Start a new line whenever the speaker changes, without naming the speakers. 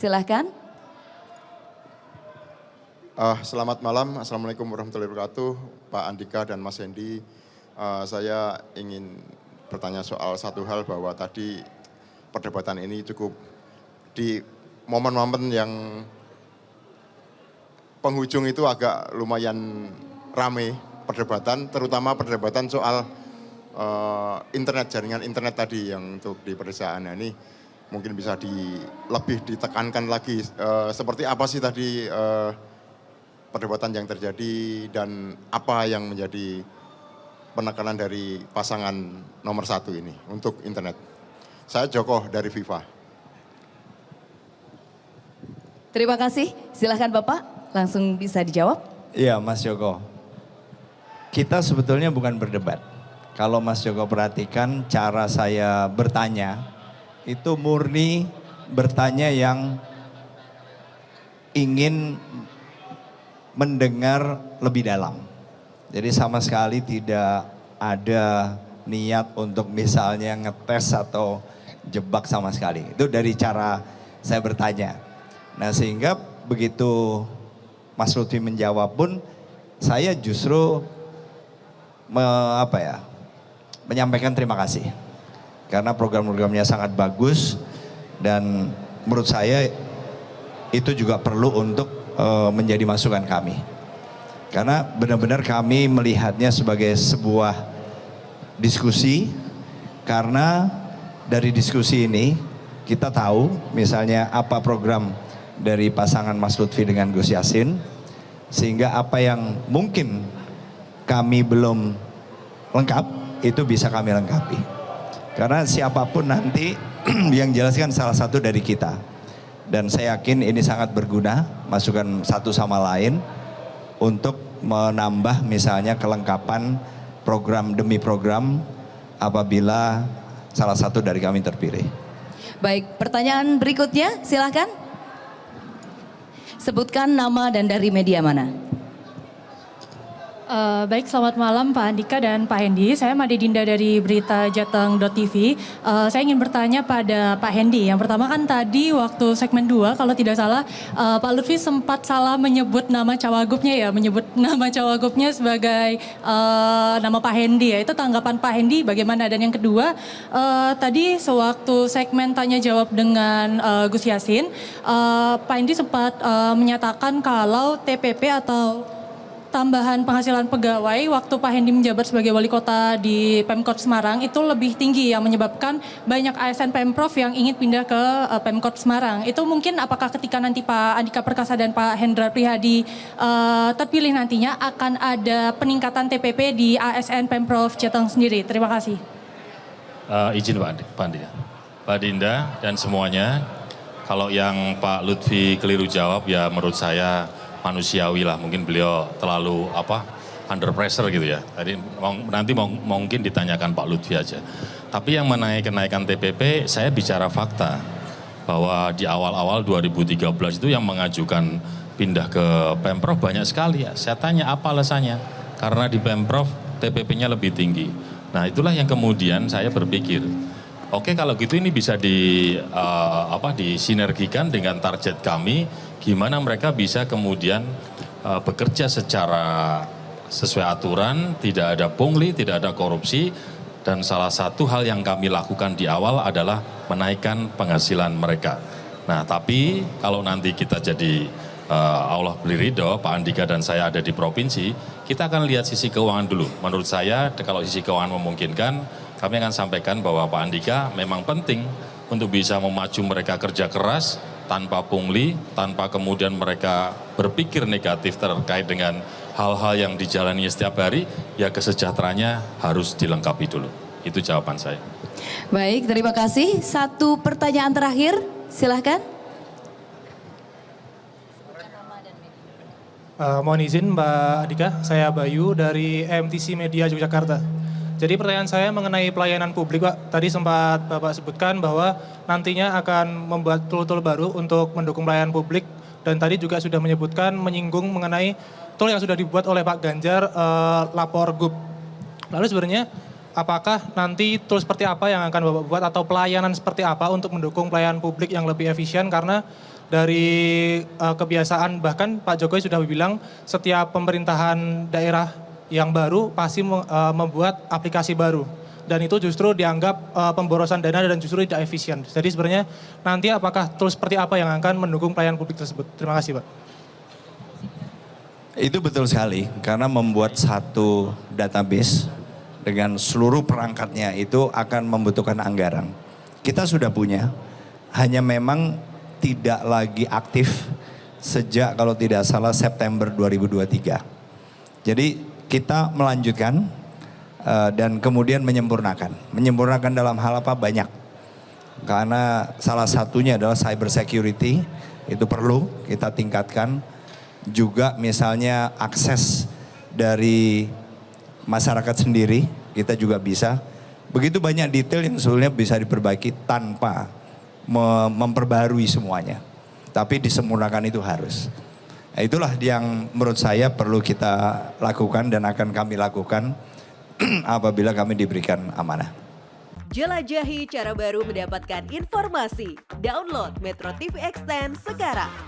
Silahkan.
Selamat malam, Assalamualaikum warahmatullahi wabarakatuh, Pak Andika dan Mas Hendy. Saya ingin bertanya soal satu hal bahwa tadi perdebatan ini cukup di momen-momen yang penghujung itu agak lumayan rame perdebatan, terutama perdebatan soal internet, jaringan internet tadi yang untuk di pedesaan. Nah, ini mungkin bisa lebih ditekankan lagi seperti apa sih tadi perdebatan yang terjadi dan apa yang menjadi penekanan dari pasangan nomor 1 ini untuk internet. Saya Joko dari FIFA.
Terima kasih. Silahkan Bapak, langsung bisa dijawab.
Iya Mas Joko, kita sebetulnya bukan berdebat. Kalau Mas Joko perhatikan cara saya bertanya, itu murni bertanya yang ingin mendengar lebih dalam. Jadi sama sekali tidak ada niat untuk misalnya ngetes atau jebak sama sekali. Itu dari cara saya bertanya. Nah sehingga begitu Mas Lutfi menjawab pun saya justru menyampaikan terima kasih. Karena program-programnya sangat bagus dan menurut saya itu juga perlu untuk menjadi masukan kami. Karena benar-benar kami melihatnya sebagai sebuah diskusi, karena dari diskusi ini kita tahu misalnya apa program dari pasangan Mas Lutfi dengan Gus Yassin, sehingga apa yang mungkin kami belum lengkap itu bisa kami lengkapi. Karena siapapun nanti yang jelaskan salah satu dari kita. Dan saya yakin ini sangat berguna, masukan satu sama lain untuk menambah misalnya kelengkapan program demi program apabila salah satu dari kami terpilih.
Baik, pertanyaan berikutnya silahkan. Sebutkan nama dan dari media mana.
Baik, selamat malam Pak Andika dan Pak Hendy. Saya Made Dinda dari Berita Jateng.tv. Saya ingin bertanya pada Pak Hendy. Yang pertama kan tadi waktu segmen 2 kalau tidak salah Pak Lutfi sempat salah menyebut nama cawagupnya ya. Menyebut nama cawagupnya sebagai nama Pak Hendy ya. Itu tanggapan Pak Hendy bagaimana? Dan yang kedua tadi sewaktu segmen tanya jawab dengan Gus Yassin, Pak Hendy sempat menyatakan kalau TPP atau tambahan penghasilan pegawai waktu Pak Hendy menjabat sebagai wali kota di Pemkot Semarang itu lebih tinggi yang menyebabkan banyak ASN Pemprov yang ingin pindah ke Pemkot Semarang. Itu mungkin apakah ketika nanti Pak Andika Perkasa dan Pak Hendra Prihadi terpilih nantinya akan ada peningkatan TPP di ASN Pemprov Jateng sendiri? Terima kasih.
Izin Pak Dinda dan semuanya, kalau yang Pak Lutfi keliru jawab ya menurut saya manusiawi lah, mungkin beliau terlalu under pressure gitu ya. Tadi nanti mungkin ditanyakan Pak Lutfi aja. Tapi yang mengenai kenaikan TPP, saya bicara fakta bahwa di awal-awal 2013 itu yang mengajukan pindah ke Pemprov banyak sekali ya. Saya tanya apa alasannya? Karena di Pemprov TPP-nya lebih tinggi. Nah itulah yang kemudian saya berpikir, oke kalau gitu ini bisa disinergikan dengan target kami. Gimana mereka bisa kemudian bekerja secara sesuai aturan, tidak ada pungli, tidak ada korupsi, dan salah satu hal yang kami lakukan di awal adalah menaikkan penghasilan mereka. Nah tapi kalau nanti kita jadi Allah beri ridho, Pak Andika dan saya ada di provinsi, kita akan lihat sisi keuangan dulu. Menurut saya kalau sisi keuangan memungkinkan, kami akan sampaikan bahwa Pak Andika memang penting untuk bisa memacu mereka kerja keras, tanpa pungli, tanpa kemudian mereka berpikir negatif terkait dengan hal-hal yang dijalani setiap hari, ya kesejahteraannya harus dilengkapi dulu. Itu jawaban saya.
Baik, terima kasih. Satu pertanyaan terakhir, silahkan.
Mohon izin Mbak Andika, saya Bayu dari MTC Media Yogyakarta. Jadi pertanyaan saya mengenai pelayanan publik Pak. Tadi sempat Bapak sebutkan bahwa nantinya akan membuat tool-tool baru untuk mendukung pelayanan publik. Dan tadi juga sudah menyinggung mengenai tool yang sudah dibuat oleh Pak Ganjar, Lapor Gub. Lalu sebenarnya apakah nanti tool seperti apa yang akan Bapak buat atau pelayanan seperti apa untuk mendukung pelayanan publik yang lebih efisien? Karena dari kebiasaan, bahkan Pak Jokowi sudah bilang setiap pemerintahan daerah yang baru pasti membuat aplikasi baru. Dan itu justru dianggap pemborosan dana dan justru tidak efisien. Jadi sebenarnya nanti apakah tools seperti apa yang akan mendukung pelayanan publik tersebut? Terima kasih Pak.
Itu betul sekali, karena membuat satu database dengan seluruh perangkatnya itu akan membutuhkan anggaran. Kita sudah punya, hanya memang tidak lagi aktif sejak kalau tidak salah September 2023. Jadi kita melanjutkan dan kemudian menyempurnakan. Menyempurnakan dalam hal apa? Banyak. Karena salah satunya adalah cyber security, itu perlu kita tingkatkan. Juga misalnya akses dari masyarakat sendiri, kita juga bisa. Begitu banyak detail yang sebenarnya bisa diperbaiki tanpa memperbarui semuanya. Tapi disempurnakan itu harus. Nah, itulah yang menurut saya perlu kita lakukan dan akan kami lakukan apabila kami diberikan amanah.
Jelajahi cara baru mendapatkan informasi. Download Metro TV Extend sekarang.